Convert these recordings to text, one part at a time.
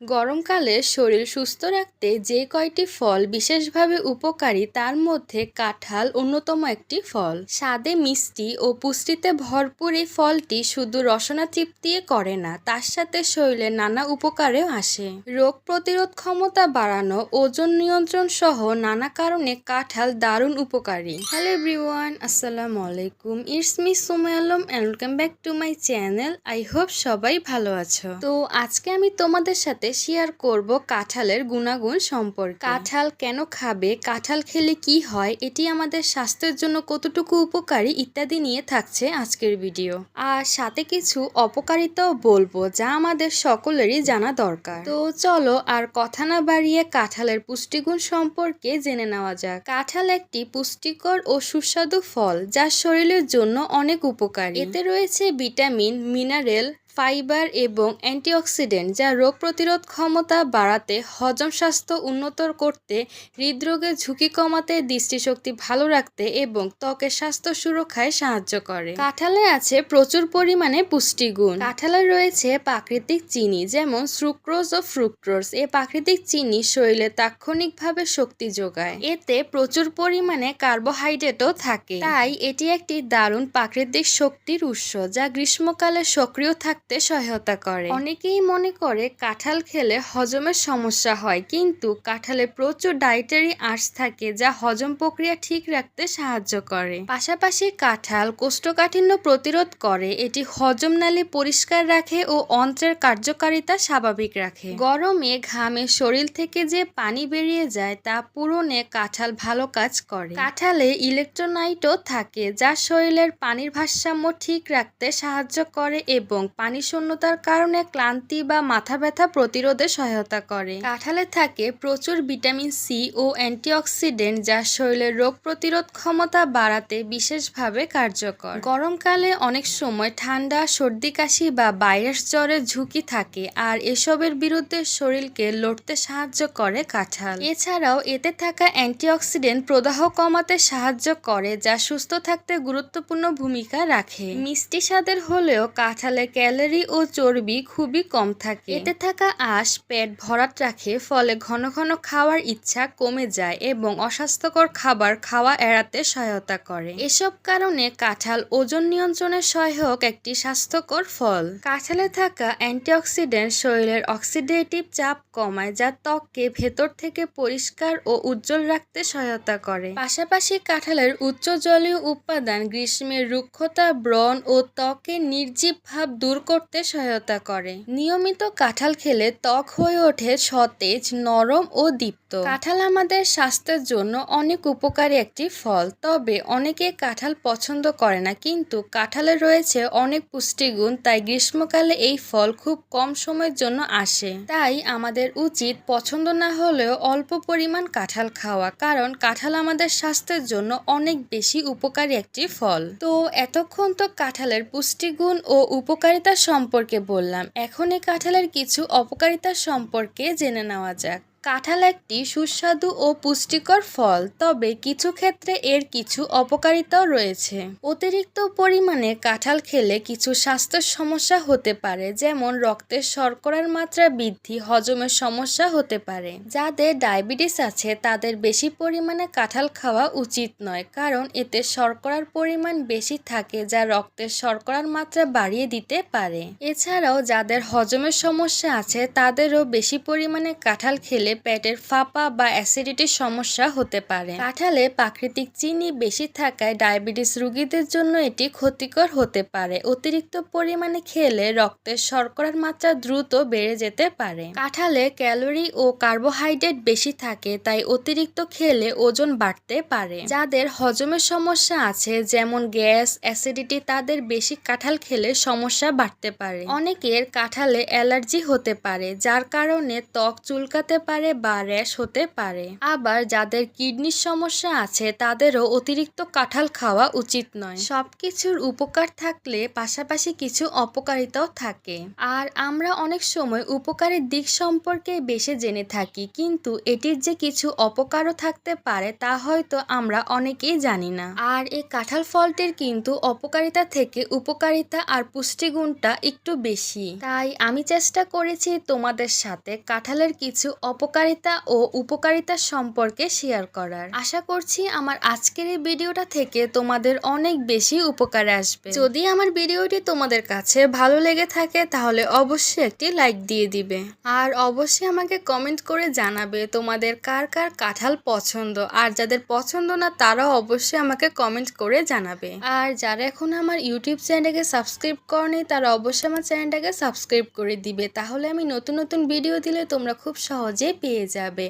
গরমকালে শরীর সুস্থ রাখতে যে কয়টি ফল বিশেষভাবে উপকারী তার মধ্যে কাঁঠাল অন্যতম একটি ফল। স্বাদে মিষ্টি ও পুষ্টিতে ভরপুর এই ফলটি শুধু রসনা তৃপ্তি করে না, তার সাথে শরীরে নানা উপকারেও আসে। রোগ প্রতিরোধ ক্ষমতা বাড়ানো, ওজন নিয়ন্ত্রণ সহ নানা কারণে কাঁঠাল দারুণ উপকারী। হ্যালো এভরিওয়ান, আসসালামু আলাইকুম। It's me Sumaiya Alam and welcome back to my channel. I hope সবাই ভালো আছো। তো আজকে আমি তোমাদের সাথে শেয়ার করব কাঁঠালের গুণাগুণ সম্পর্কে। কাঁঠাল কেন খাবে, কাঁঠাল খেলে কি হয়, এটি আমাদের স্বাস্থ্যের জন্য কতটুকু উপকারী ইত্যাদি নিয়ে থাকছে আজকের ভিডিও। আর সাথে কিছু অপকারিতাও বলবো যা আমাদের সকলেরই জানা দরকার। তো চলো আর কথা না বাড়িয়ে কাঁঠালের পুষ্টিগুণ সম্পর্কে জেনে নেওয়া যাক। কাঁঠাল একটি পুষ্টিকর ও সুস্বাদু ফল যা শরীরের জন্য অনেক উপকারী। এতে রয়েছে ভিটামিন, মিনারেল, ফাইবার এবং অ্যান্টিঅক্সিডেন্ট যা রোগ প্রতিরোধ ক্ষমতা বাড়াতে, হজম স্বাস্থ্য উন্নত করতে, হৃদরোগের ঝুঁকি কমাতে, দৃষ্টিশক্তি ভালো রাখতে এবং ত্বকের স্বাস্থ্য সুরক্ষায় সাহায্য করে। কাঁঠালে আছে প্রচুর পরিমাণে পুষ্টিগুণ। কাঁঠালে রয়েছে প্রাকৃতিক চিনি যেমন সুক্রোজ ও ফ্রুক্টোজ। এই প্রাকৃতিক চিনি শরীরে তাৎক্ষণিকভাবে শক্তি যোগায়। এতে প্রচুর পরিমাণে কার্বোহাইড্রেটও থাকে, তাই এটি একটি দারুণ প্রাকৃতিক শক্তির উৎস যা গ্রীষ্মকালে সক্রিয় থাকতে সহায়তা করে। অনেকেই মনে করে কাঁঠাল খেলে হজমের সমস্যা হয়, কিন্তু কাঁঠালে প্রচুর ডায়েটারি আঁশ থাকে যা হজম প্রক্রিয়া ঠিক রাখতে সাহায্য করে। পাশাপাশি কাঁঠাল কোষ্ঠকাঠিন্য প্রতিরোধ করে, এটি হজম নালী পরিষ্কার রাখে ও অন্ত্রের কার্যকারিতা স্বাভাবিক রাখে। গরমে ঘামে শরীর থেকে যে পানি বেরিয়ে যায় তা পূরণে কাঁঠাল ভালো কাজ করে। কাঁঠালে ইলেকট্রোলাইটও থাকে যা শরীরের পানির ভারসাম্য ঠিক রাখতে সাহায্য করে এবং পানি শূন্যতার কারণে ক্লান্তি বা মাথা ব্যথা প্রতিরোধে সহায়তা করে। কাঁঠালে থাকে প্রচুর ভিটামিন সি ও অ্যান্টিঅক্সিডেন্ট যা শরীরের রোগ প্রতিরোধ ক্ষমতা বাড়াতে বিশেষভাবে কার্যকর। গরমকালে অনেক সময় ঠান্ডা, সর্দি কাশি বা ভাইরাস জ্বরের ঝুঁকি থাকে, আর এসবের বিরুদ্ধে শরীরকে লড়তে সাহায্য করে কাঁঠাল। এছাড়াও এতে থাকা অ্যান্টিঅক্সিডেন্ট প্রদাহ কমাতে সাহায্য করে যা সুস্থ থাকতে গুরুত্বপূর্ণ ভূমিকা রাখে। মিষ্টি স্বাদের হলেও কাঁঠালে ক্যালোরি ও চর্বি খুবই কম থাকে। এতে থাকা আঁশ পেট ভরাট রাখে, ফলে ঘন ঘন খাওয়ার ইচ্ছা কমে যায় এবং অস্বাস্থ্যকর খাবার খাওয়া এড়াতে সহায়তা করে। এসব কারণে কাঁঠাল ওজন নিয়ন্ত্রণে সহায়ক একটি স্বাস্থ্যকর ফল। কাঁঠালে থাকা অ্যান্টিঅক্সিডেন্ট শরীরের অক্সিডেটিভ চাপ কমায় যা ত্বককে ভেতর থেকে পরিষ্কার ও উজ্জ্বল রাখতে সহায়তা করে। পাশাপাশি কাঁঠালের উচ্চ জলীয় উপাদান গ্রীষ্মের রুক্ষতা, ব্রণ ও ত্বকের নির্জীব ভাব দূর করতে সহায়তা করে। নিয়মিত কাঁঠাল খেলে ত্বক হয়ে ওঠে সতেজ, নরম ও দীপ্ত। কাঁঠাল আমাদের স্বাস্থ্যের জন্য অনেক উপকারী একটি ফল, তবে অনেকে কাঁঠাল পছন্দ করে না, কিন্তু কাঁঠালে রয়েছে অনেক পুষ্টিগুণ, তাই গ্রীষ্মকালে এই ফল খুব কম সময়ের জন্য আসে। তাই আমাদের উচিত পছন্দ না হলেও অল্প পরিমাণ কাঁঠাল খাওয়া, কারণ কাঁঠাল আমাদের স্বাস্থ্যের জন্য অনেক বেশি উপকারী একটি ফল। তো এতক্ষণ তো কাঁঠালের পুষ্টিগুণ ও উপকারিতা সম্পর্কে বললাম, এখন এই কাঁঠালের কিছু অপকারিতা সম্পর্কে জেনে নেওয়া যাক। কাঁঠাল একটি সুস্বাদু ও পুষ্টিকর ফল, তবে কিছু ক্ষেত্রে এর কিছু অপকারিতাও রয়েছে। অতিরিক্ত পরিমাণে কাঁঠাল খেলে কিছু স্বাস্থ্য সমস্যা হতে পারে, যেমন রক্তের শর্করার মাত্রা বৃদ্ধি, হজমের সমস্যা হতে পারে। যাদের ডায়াবেটিস আছে তাদের বেশি পরিমাণে কাঁঠাল খাওয়া উচিত নয়, কারণ এতে শর্করার পরিমাণ বেশি থাকে যা রক্তের শর্করার মাত্রা বাড়িয়ে দিতে পারে। এছাড়াও যাদের হজমের সমস্যা আছে তাদেরও বেশি পরিমাণে কাঁঠাল খেলে পেটের ফাঁপা বা অ্যাসিডিটির সমস্যা হতে পারে। কাঁঠালে প্রাকৃতিক চিনি বেশি থাকায় ডায়াবেটিস রোগীদের জন্য এটি ক্ষতিকর হতে পারে। অতিরিক্ত পরিমাণে খেলে রক্তের শর্করার মাত্রা দ্রুত বেড়ে যেতে পারে। কাঁঠালে ক্যালোরি ও কার্বোহাইড্রেট বেশি থাকে, তাই অতিরিক্ত খেলে ওজন বাড়তে পারে। যাদের হজমের সমস্যা আছে যেমন গ্যাস, অ্যাসিডিটি, তাদের বেশি কাঁঠাল খেলে সমস্যা বাড়তে পারে। অনেকের কাঁঠালে অ্যালার্জি হতে পারে, যার কারণে ত্বক চুলকাতে পারে পারে বা র্যাশ হতে পারে। আবার যাদের কিডনির সমস্যা আছে তাদেরও অতিরিক্ত কাঁঠাল খাওয়া উচিত নয়। সবকিছুর উপকার থাকলে পাশাপাশি কিছু অপকারিতাও থাকে, আর আমরা অনেক সময় উপকারের দিক সম্পর্কে বেশি জেনে থাকি, কিন্তু এটির যে কিছু অপকারও থাকতে পারে তা হয়তো আমরা অনেকেই জানি না। আর এই কাঁঠাল ফলটির কিন্তু অপকারিতা থেকে উপকারিতা আর পুষ্টিগুণটা একটু বেশি, তাই আমি চেষ্টা করেছি তোমাদের সাথে কাঁঠালের কিছু অপকারিতা ও উপকারিতা সম্পর্কে শেয়ার করার। আশা করছি আমার আজকের এই ভিডিওটা থেকে তোমাদের অনেক বেশি উপকারে আসবে। যদি আমার ভিডিওটি তোমাদের কাছে ভালো লেগে থাকে তাহলে অবশ্যই একটি লাইক দিয়ে দিবে, আর অবশ্যই আমাকে কমেন্ট করে জানাবে তোমাদের কার কার কাঁঠাল পছন্দ, আর যাদের পছন্দ না তারাও অবশ্যই আমাকে কমেন্ট করে জানাবে। আর যারা এখন আমার ইউটিউব চ্যানেলটাকে সাবস্ক্রাইব করনি তারা অবশ্যই আমার চ্যানেলটাকে সাবস্ক্রাইব করে দিবে, তাহলে আমি নতুন নতুন ভিডিও দিলে তোমরা খুব সহজেই পেয়ে যাবে।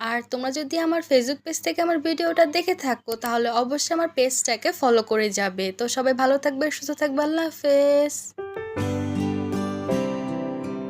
আর তোমরা যদি আমার ফেসবুক পেজ থেকে আমার ভিডিওটা দেখে থাকো তাহলে অবশ্যই আমার পেজটাকে ফলো করে যাবে। তো সবাই ভালো থাকবে, সুস্থ থাকবে, আল্লাহ হাফেজ।